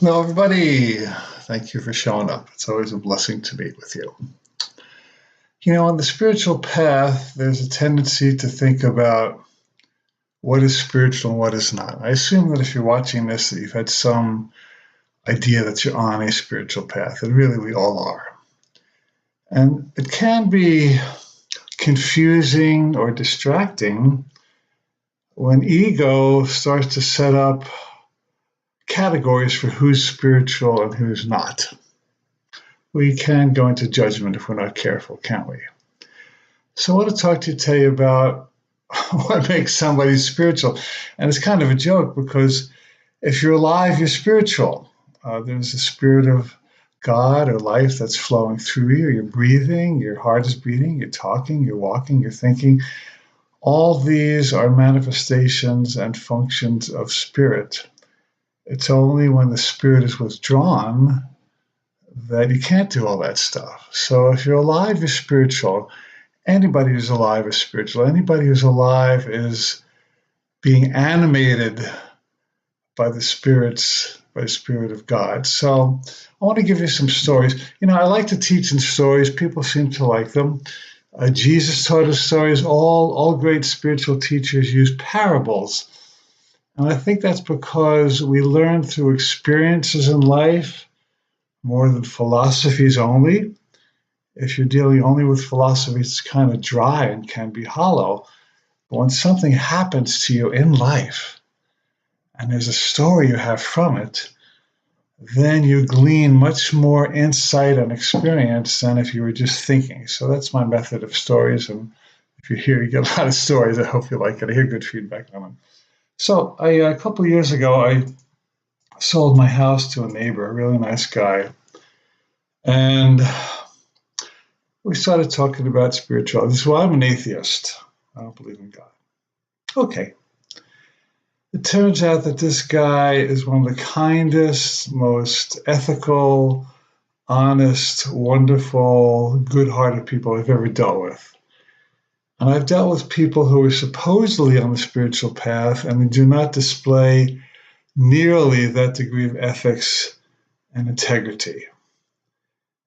Hello, everybody. Thank you for showing up. It's always a blessing to meet with you. On the spiritual path, there's a tendency to think about what is spiritual and what is not. I assume that if you're watching this, that you've had some idea that you're on a spiritual path, and really we all are. And it can be confusing or distracting when ego starts to set up categories for who's spiritual and who's not. We can go into judgment if we're not careful, can't we? So I want to talk to you today about what makes somebody spiritual. And it's kind of a joke because if you're alive, you're spiritual. There's a spirit of God or life that's flowing through you. You're breathing, your heart is beating, you're talking, you're walking, you're thinking. All these are manifestations and functions of spirit. It's only when the spirit is withdrawn that you can't do all that stuff. So if you're alive, you're spiritual. Anybody who's alive is spiritual. Anybody who's alive is being animated by the spirit of God. So I want to give you some stories. I like to teach in stories. People seem to like them. Jesus taught us stories. All great spiritual teachers use parables. And I think that's because we learn through experiences in life more than philosophies only. If you're dealing only with philosophies, it's kind of dry and can be hollow. But when something happens to you in life, and there's a story you have from it, then you glean much more insight and experience than if you were just thinking. So that's my method of stories. And if you're here, you get a lot of stories. I hope you like it. I hear good feedback on them. So a couple of years ago, I sold my house to a neighbor, a really nice guy. And we started talking about spirituality. So I'm an atheist. I don't believe in God. Okay. It turns out that this guy is one of the kindest, most ethical, honest, wonderful, good-hearted people I've ever dealt with. And I've dealt with people who are supposedly on the spiritual path and do not display nearly that degree of ethics and integrity.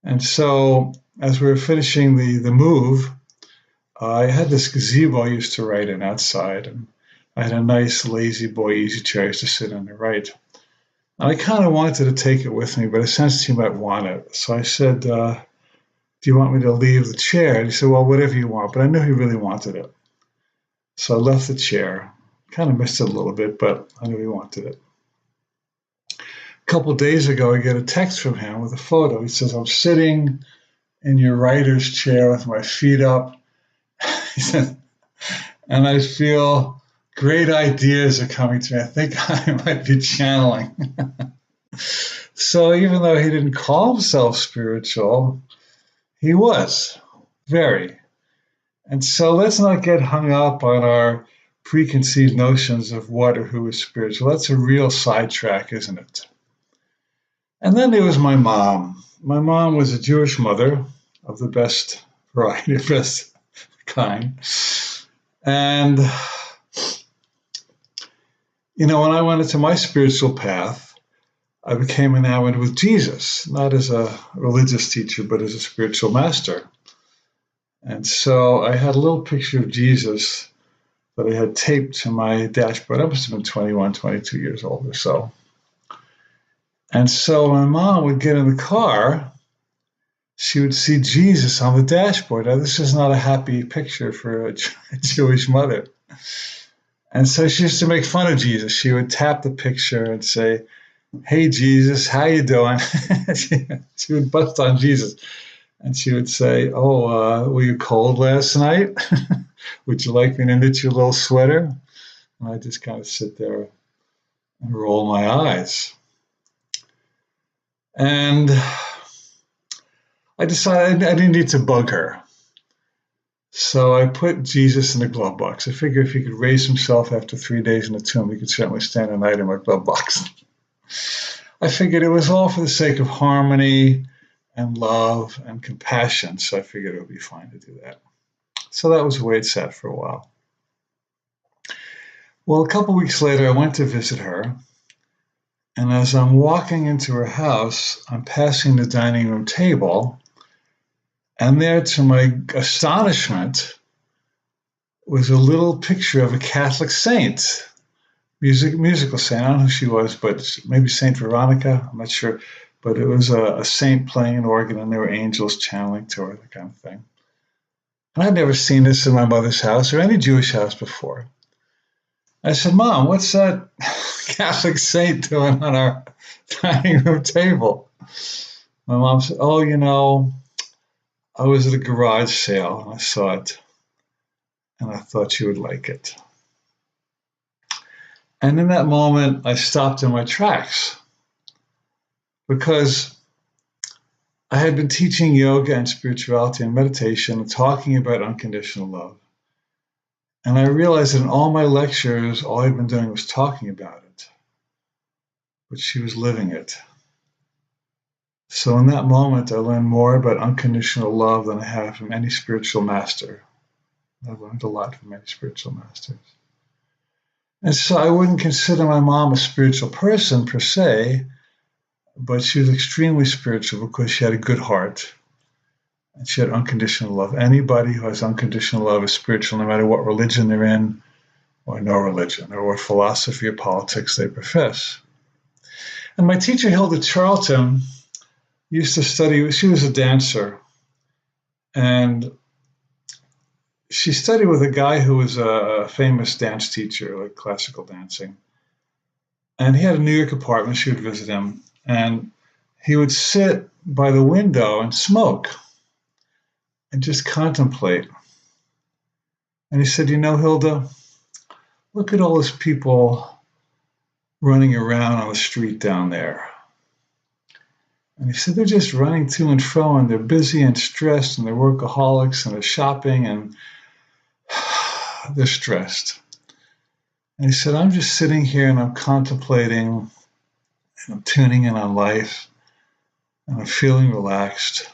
And so as we were finishing the move, I had this gazebo I used to write in outside, and I had a nice lazy boy easy chair I used to sit on and write. And I kind of wanted to take it with me, but I sensed he might want it. So I said, do you want me to leave the chair? And he said, well, whatever you want. But I knew he really wanted it. So I left the chair. Kind of missed it a little bit, but I knew he wanted it. A couple of days ago, I get a text from him with a photo. He says, I'm sitting in your writer's chair with my feet up. He said, and I feel great ideas are coming to me. I think I might be channeling. So even though he didn't call himself spiritual, he was, very. And so let's not get hung up on our preconceived notions of what or who is spiritual. That's a real sidetrack, isn't it? And then there was my mom. My mom was a Jewish mother of the best variety, best kind. And, when I went into my spiritual path, I became enamored with Jesus, not as a religious teacher, but as a spiritual master. And so I had a little picture of Jesus that I had taped to my dashboard. I must have been 21, 22 years old or so. And so my mom would get in the car, she would see Jesus on the dashboard. Now, this is not a happy picture for a Jewish mother. And so she used to make fun of Jesus. She would tap the picture and say, hey, Jesus, how you doing? She would bust on Jesus. And she would say, were you cold last night? Would you like me to knit you a little sweater? And I just kind of sit there and roll my eyes. And I decided I didn't need to bug her. So I put Jesus in the glove box. I figured if he could raise himself after 3 days in the tomb, he could certainly stand a night in my glove box. I figured it was all for the sake of harmony and love and compassion, so I figured it would be fine to do that. So that was the way it sat for a while. Well, a couple weeks later, I went to visit her, And as I'm walking into her house, I'm passing the dining room table, and there, to my astonishment, was a little picture of a Catholic saint, musical saint. I don't know who she was, but maybe Saint Veronica. I'm not sure. But it was a saint playing an organ, and there were angels channeling to her, that kind of thing. And I'd never seen this in my mother's house or any Jewish house before. I said, Mom, what's that Catholic saint doing on our dining room table? My mom said, oh, I was at a garage sale and I saw it and I thought you would like it. And in that moment, I stopped in my tracks because I had been teaching yoga and spirituality and meditation and talking about unconditional love. And I realized that in all my lectures, all I'd been doing was talking about it, but she was living it. So in that moment, I learned more about unconditional love than I have from any spiritual master. I learned a lot from many spiritual masters. And so I wouldn't consider my mom a spiritual person per se, but she was extremely spiritual because she had a good heart and she had unconditional love. Anybody who has unconditional love is spiritual, no matter what religion they're in or no religion or what philosophy or politics they profess. And my teacher, Hilda Charlton, used to study, she was a dancer, and she studied with a guy who was a famous dance teacher, like classical dancing. And he had a New York apartment. She would visit him, and he would sit by the window and smoke and just contemplate. And he said, Hilda, look at all those people running around on the street down there. And he said, they're just running to and fro, and they're busy and stressed, and they're workaholics, and they're shopping, and they're stressed. And he said, I'm just sitting here, and I'm contemplating, and I'm tuning in on life, and I'm feeling relaxed,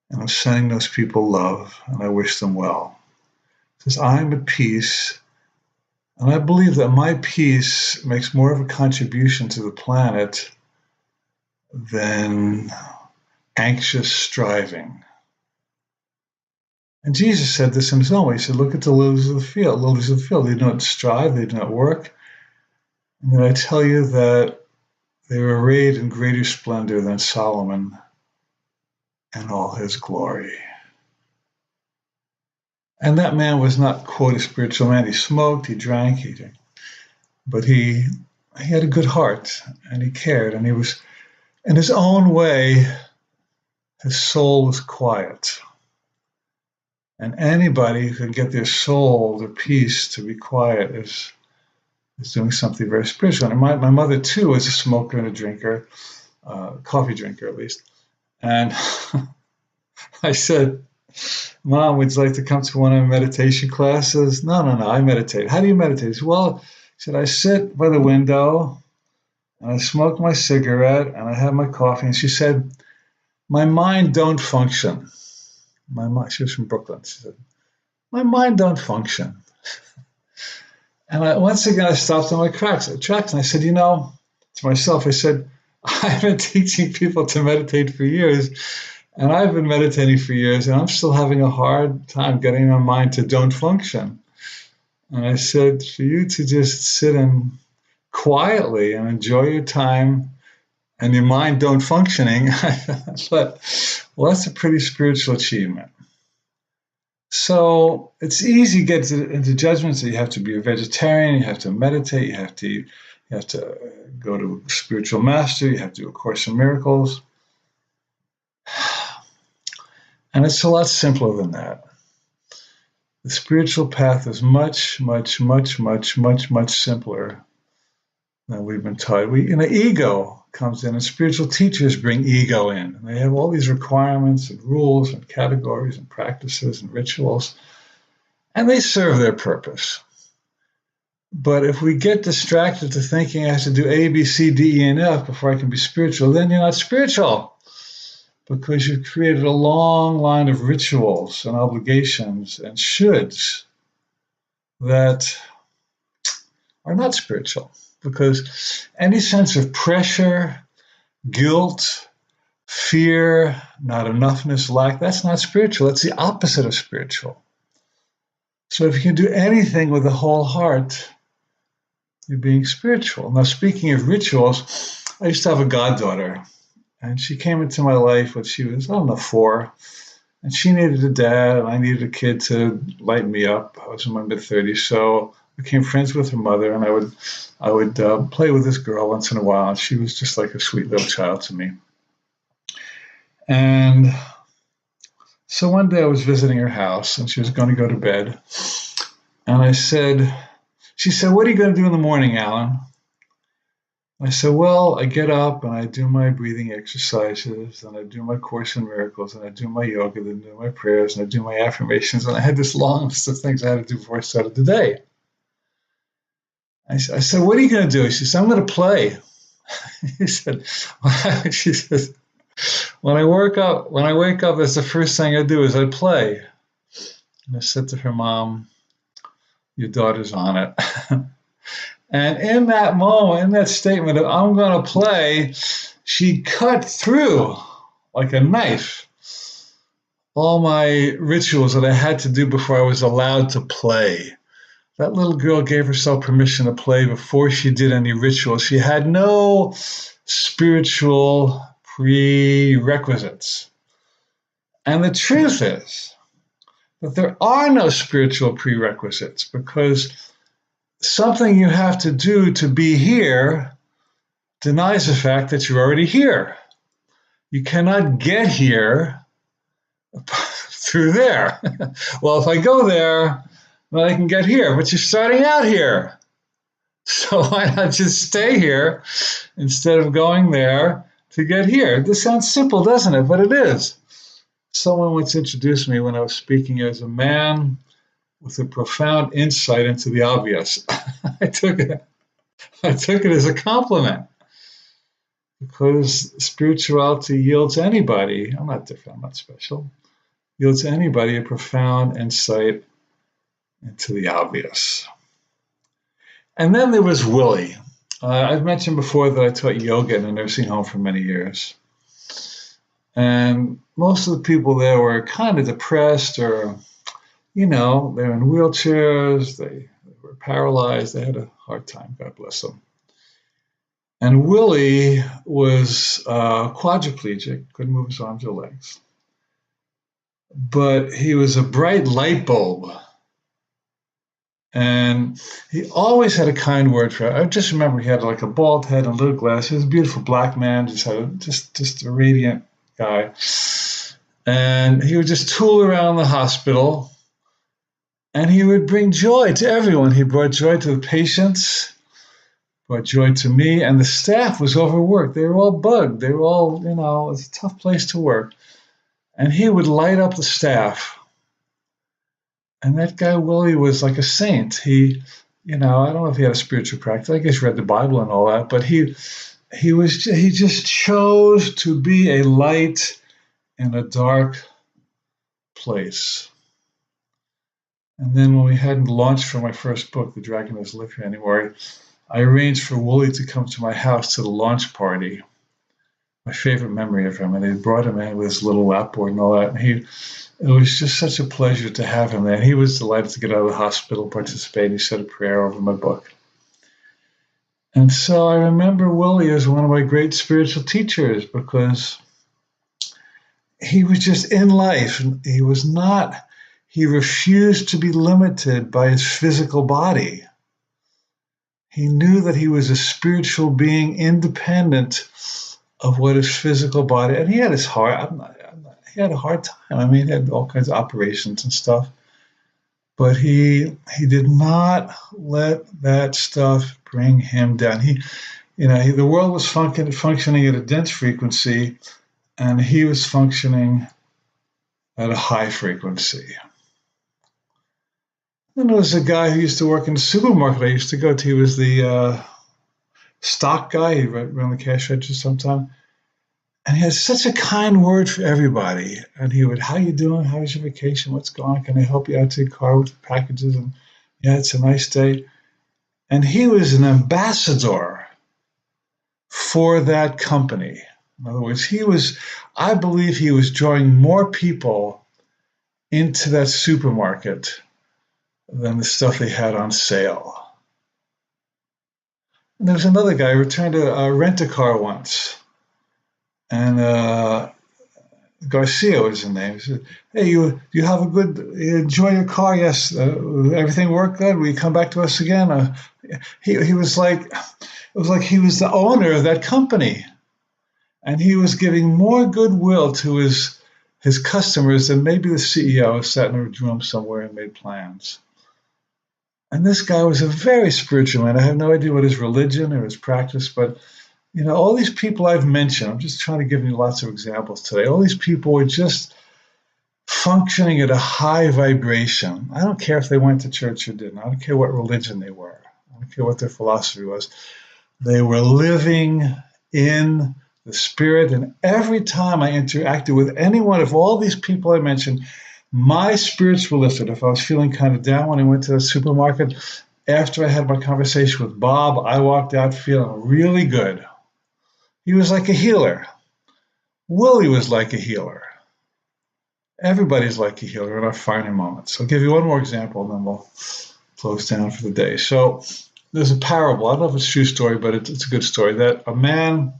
and I'm sending those people love, and I wish them well. He says, I'm at peace, and I believe that my peace makes more of a contribution to the planet than anxious striving. And Jesus said this in his own way. He said, look at the lilies of the field. Lilies of the field, they do not strive, they do not work. And then I tell you that they were arrayed in greater splendor than Solomon in all his glory. And that man was not, quote, a spiritual man. He smoked, he drank, but he had a good heart, and he cared, and he was, in his own way, his soul was quiet. And anybody who can get their soul, their peace to be quiet is doing something very spiritual. And my mother, too, was a smoker and a drinker, coffee drinker at least. And I said, Mom, would you like to come to one of my meditation classes? No, I meditate. How do you meditate? She said, well, I sit by the window and I smoke my cigarette and I have my coffee. And she said, my mind don't function. She was from Brooklyn. She said, my mind don't function. And once again, I stopped in my tracks. And I said, to myself, I said, I've been teaching people to meditate for years, and I've been meditating for years, and I'm still having a hard time getting my mind to don't function. And I said, for you to just sit and quietly and enjoy your time and your mind don't functioning, I thought, well, that's a pretty spiritual achievement. So it's easy to get into judgments that you have to be a vegetarian, you have to meditate, you have to go to a spiritual master, you have to do A Course in Miracles. And it's a lot simpler than that. The spiritual path is much, much, much, much, much, much simpler than we've been taught. Ego comes in, and spiritual teachers bring ego in. They have all these requirements and rules and categories and practices and rituals, and they serve their purpose. But if we get distracted to thinking I have to do A, B, C, D, E, and F before I can be spiritual, then you're not spiritual, because you've created a long line of rituals and obligations and shoulds that are not spiritual. because any sense of pressure, guilt, fear, not enoughness, lack, that's not spiritual. It's the opposite of spiritual. So if you can do anything with the whole heart, you're being spiritual. Now, speaking of rituals, I used to have a goddaughter, and she came into my life when she was, I don't know, 4. And she needed a dad, and I needed a kid to light me up. I was in my mid-30s, so I became friends with her mother, and I would play with this girl once in a while, and she was just like a sweet little child to me. And so one day I was visiting her house, and she was going to go to bed. And she said, "What are you going to do in the morning, Alan?" I said, "Well, I get up and I do my breathing exercises, and I do my Course in Miracles, and I do my yoga, then I do my prayers, and I do my affirmations." And I had this long list of things I had to do before I started the day. I said, "What are you going to do?" She said, "I'm going to play." She said, when I wake up, that's the first thing I do is I play. And I said to her, "Mom, your daughter's on it." And in that moment, in that statement of "I'm going to play," she cut through like a knife all my rituals that I had to do before I was allowed to play. That little girl gave herself permission to play before she did any ritual. She had no spiritual prerequisites. And the truth is that there are no spiritual prerequisites, because something you have to do to be here denies the fact that you're already here. You cannot get here through there. Well, if I go there, then I can get here, but you're starting out here. So why not just stay here instead of going there to get here? This sounds simple, doesn't it? But it is. Someone once introduced me when I was speaking as a man with a profound insight into the obvious. I took it as a compliment, because spirituality yields anybody, I'm not different, I'm not special, yields anybody a profound insight into the obvious. And then there was Willie. I've mentioned before that I taught yoga in a nursing home for many years. And most of the people there were kind of depressed, or, they're in wheelchairs, they were paralyzed, they had a hard time, God bless them. And Willie was quadriplegic, couldn't move his arms or legs. But he was a bright light bulb. And he always had a kind word for it. I just remember he had like a bald head and little glasses. He was a beautiful black man, just a radiant guy. And he would just tool around the hospital, and he would bring joy to everyone. He brought joy to the patients, brought joy to me, and the staff was overworked. They were all bugged. They were all, it was a tough place to work. And he would light up the staff. And that guy, Willie, was like a saint. He, I don't know if he had a spiritual practice. I guess he read the Bible and all that, but he just chose to be a light in a dark place. And then when we hadn't launched for my first book, The Dragon Doesn't Live Here Anymore, I arranged for Willie to come to my house to the launch party. My favorite memory of him. And they brought him in with his little lap board and all that. And it was just such a pleasure to have him there. And he was delighted to get out of the hospital, participate. He said a prayer over my book. And so I remember Willie as one of my great spiritual teachers, because he was just in life. He refused to be limited by his physical body. He knew that he was a spiritual being independent of what his physical body, and he had his heart. He had a hard time. I mean, he had all kinds of operations and stuff, but he did not let that stuff bring him down. The world was functioning at a dense frequency, and he was functioning at a high frequency. Then there was a guy who used to work in the supermarket I used to go to. He was the stock guy. He ran the cash register sometime. And he had such a kind word for everybody. And he would, "How you doing? How was your vacation? What's going on? Can I help you out to your car with the packages?" And yeah, it's a nice day. And he was an ambassador for that company. In other words, I believe he was drawing more people into that supermarket than the stuff they had on sale. And there was another guy who returned to rent a car once. And Garcia was his name. He said, "Hey, you have you enjoy your car? Yes. Everything worked good? Will you come back to us again?" He was like, it was like he was the owner of that company. And he was giving more goodwill to his customers than maybe the CEO sat in a room somewhere and made plans. And this guy was a very spiritual man. I have no idea what his religion or his practice, but all these people I've mentioned, I'm just trying to give you lots of examples today. All these people were just functioning at a high vibration. I don't care if they went to church or didn't. I don't care what religion they were. I don't care what their philosophy was. They were living in the spirit. And every time I interacted with any one of all these people I mentioned, my spirits were lifted. If I was feeling kind of down when I went to the supermarket, after I had my conversation with Bob, I walked out feeling really good. He was like a healer. Willie was like a healer. Everybody's like a healer in our finer moments. I'll give you one more example, and then we'll close down for the day. So there's a parable. I don't know if it's a true story, but it's a good story, that a man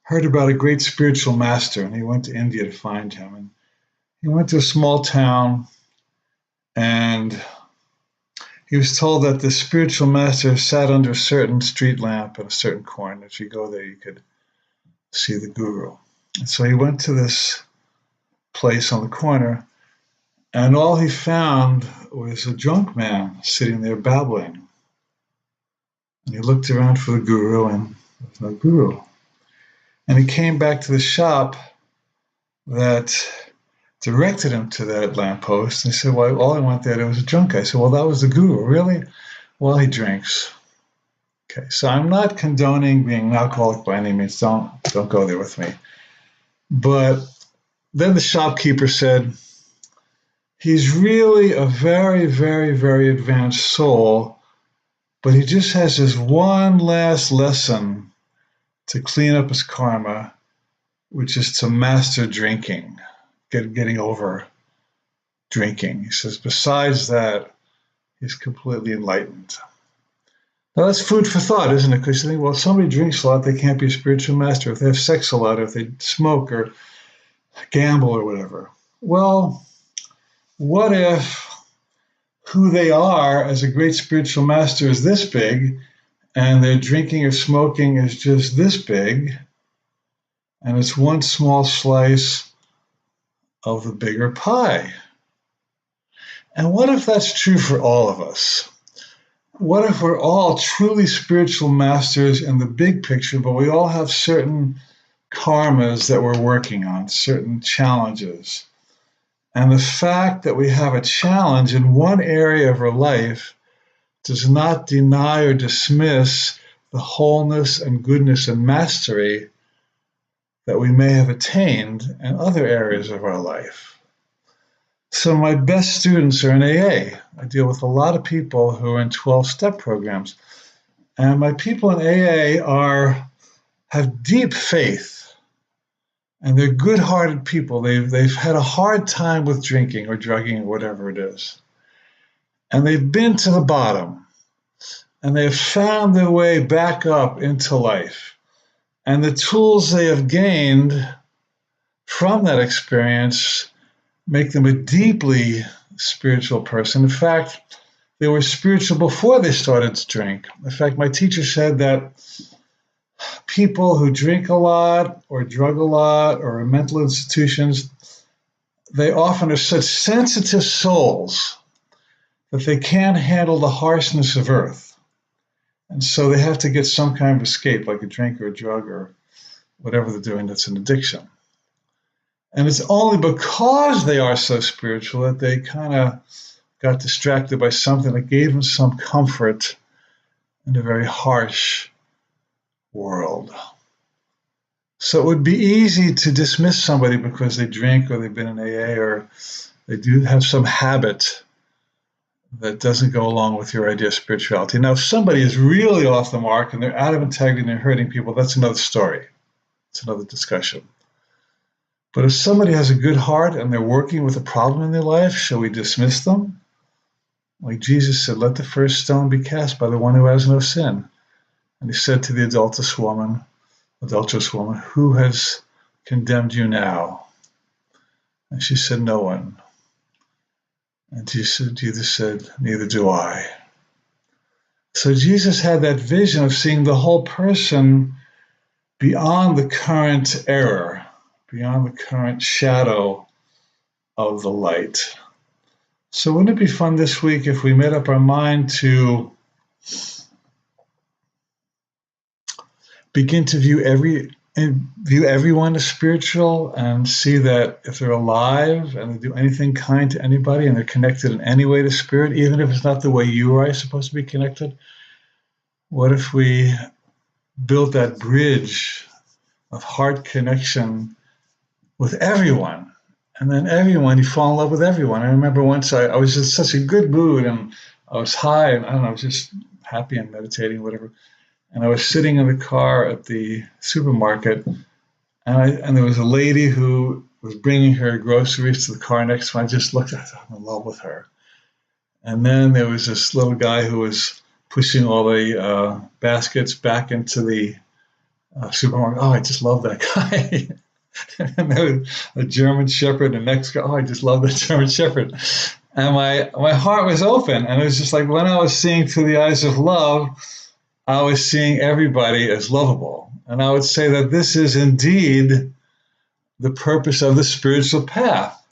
heard about a great spiritual master, and he went to India to find him. And he went to a small town, and he was told that the spiritual master sat under a certain street lamp in a certain corner. If you go there, you could see the guru. And so he went to this place on the corner, and all he found was a drunk man sitting there babbling. And he looked around for the guru, and there was no guru. And he came back to the shop that directed him to that lamppost. And he said, "Well, all I went there was a drunk guy." I said, "Well, that was the guru." "Really?" "Well, he drinks." Okay, so I'm not condoning being an alcoholic by any means. Don't go there with me. But then the shopkeeper said, "He's really a very, very, very advanced soul, but he just has this one last lesson to clean up his karma, which is to master drinking, getting over drinking." He says, "Besides that, he's completely enlightened." Now that's food for thought, isn't it? Because you think, well, if somebody drinks a lot, they can't be a spiritual master. If they have sex a lot, or if they smoke or gamble or whatever. Well, what if who they are as a great spiritual master is this big, and their drinking or smoking is just this big, and it's one small slice of the bigger pie? And what if that's true for all of us? What if we're all truly spiritual masters in the big picture, but we all have certain karmas that we're working on, certain challenges? And the fact that we have a challenge in one area of our life does not deny or dismiss the wholeness and goodness and mastery that we may have attained in other areas of our life. So my best students are in AA. I deal with a lot of people who are in 12-step programs. And my people in AA have deep faith, and they're good-hearted people. They've had a hard time with drinking or drugging or whatever it is. And they've been to the bottom, and they've found their way back up into life. And the tools they have gained from that experience make them a deeply spiritual person. In fact, they were spiritual before they started to drink. In fact, my teacher said that people who drink a lot or drug a lot or are in mental institutions, they often are such sensitive souls that they can't handle the harshness of earth. And so they have to get some kind of escape, like a drink or a drug or whatever they're doing that's an addiction. And it's only because they are so spiritual that they kind of got distracted by something that gave them some comfort in a very harsh world. So it would be easy to dismiss somebody because they drink or they've been in AA or they do have some habit that doesn't go along with your idea of spirituality. Now, if somebody is really off the mark and they're out of integrity and they're hurting people, that's another story. It's another discussion. But if somebody has a good heart and they're working with a problem in their life, shall we dismiss them? Like Jesus said, let the first stone be cast by the one who has no sin. And he said to the adulterous woman, who has condemned you now? And she said, no one. And Jesus said, neither do I. So Jesus had that vision of seeing the whole person beyond the current error, beyond the current shadow of the light. So wouldn't it be fun this week if we made up our mind to begin to view everyone as spiritual and see that if they're alive and they do anything kind to anybody and they're connected in any way to spirit, even if it's not the way you or I are supposed to be connected, what if we built that bridge of heart connection with everyone? And then everyone, you fall in love with everyone. I remember once I was in such a good mood and I was high and I don't know, I was just happy and meditating, whatever. And I was sitting in the car at the supermarket, and there was a lady who was bringing her groceries to the car next to me. I just looked at her, I'm in love with her. And then there was this little guy who was pushing all the baskets back into the supermarket. Oh, I just love that guy. And there was a German Shepherd, and the next guy, oh, I just love that German Shepherd. And my heart was open, and it was just like when I was seeing through the eyes of love, I was seeing everybody as lovable. And I would say that this is indeed the purpose of the spiritual path,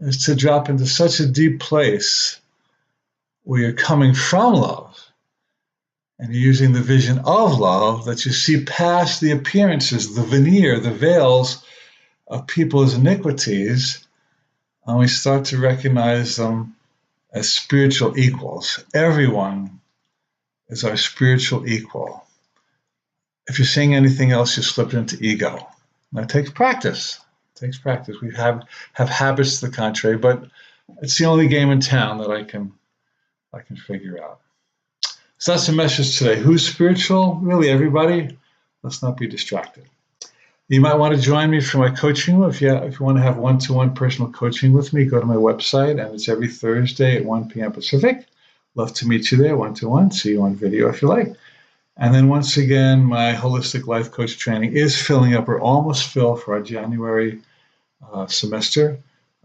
is to drop into such a deep place where you're coming from love and you're using the vision of love that you see past the appearances, the veneer, the veils of people's iniquities, and we start to recognize them as spiritual equals. Everyone is our spiritual equal. If you're seeing anything else, you slip into ego. Now, it takes practice. It takes practice. We have habits to the contrary, but it's the only game in town that I can figure out. So that's the message today. Who's spiritual? Really, everybody. Let's not be distracted. You might want to join me for my coaching. If you want to have one-to-one personal coaching with me, go to my website, and it's every Thursday at 1 p.m. Pacific. Love to meet you there, one-to-one. See you on video if you like. And then once again, my holistic life coach training is filling up. We're almost filled for our January semester.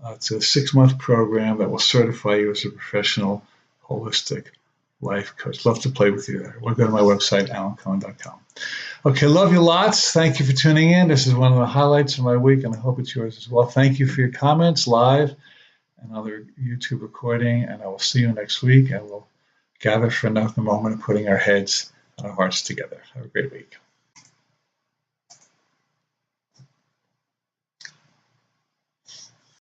It's a 6-month program that will certify you as a professional holistic life coach. Love to play with you there. We'll go to my website, alancohen.com. Okay, love you lots. Thank you for tuning in. This is one of the highlights of my week, and I hope it's yours as well. Thank you for your comments live and other YouTube recording, and I will see you next week, and we'll gather for another moment of putting our heads and our hearts together. Have a great week.